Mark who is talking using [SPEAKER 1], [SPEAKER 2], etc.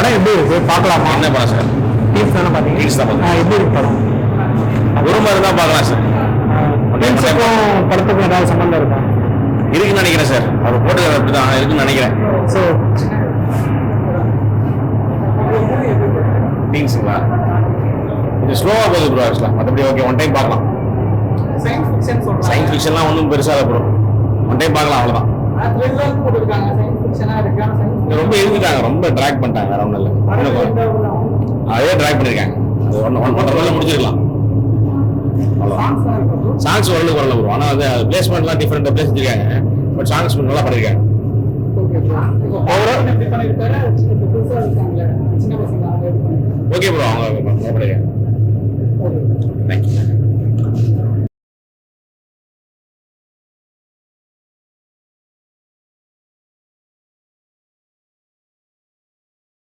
[SPEAKER 1] படம் எப்படி இருக்கு பார்க்கலாமா?
[SPEAKER 2] என்ன படம் சார்?
[SPEAKER 1] டீம்ஸ் தானே பார்த்தீங்க?
[SPEAKER 2] டீம்ஸ் தான் பார்த்தேன்.
[SPEAKER 1] எப்படி இருக்கு படம்?
[SPEAKER 2] ஒரு மாதிரி தான் பார்க்கலாம் சார்.
[SPEAKER 1] டீம்ஸுக்கும் படத்துக்கும் ஏதாவது சம்பந்தம் இருக்கா?
[SPEAKER 2] இருக்குன்னு நினைக்கிறேன் சார். அவர் போட்டுக்கிறது அப்படி தான் இருக்குன்னு நினைக்கிறேன்.
[SPEAKER 1] ஸோ
[SPEAKER 2] டீம்ஸுங்களா கொஞ்சம் ஸ்லோவாக போகுது ப்ரோ. ஆக்சுவலாக மற்றபடி ஓகே, ஒன் டைம் பார்க்கலாம். சயின்ஸ் ஃபிக்ஷன்லாம் ஒன்றும் பெருசாக இல்லை ப்ரோ. ஒன் டைம் பார்க்கலாம், அவ்வளோதான். ரொம்ப எழுதிட்டாங்க, ரொம்ப ட்ராக் பண்ணிட்டாங்க. வேற ஒன்றும் இல்லை, அதே ட்ராக் பண்ணியிருக்காங்க. அது ஒன்றரை நாளில் முடிச்சிருக்கலாம். அவ்வளோதான். சாங்ஸ் ஓரளவுக்கு வரல ப்ரோ. ஆனால் அது பிளேஸ்மெண்ட்லாம் டிஃப்ரெண்ட் பிளேஸ் வச்சிருக்காங்க. பட் சாங்ஸ் நல்லா பண்ணியிருக்காங்க. ஓகே ப்ரோ, அவங்க பண்ணியிருக்காங்க.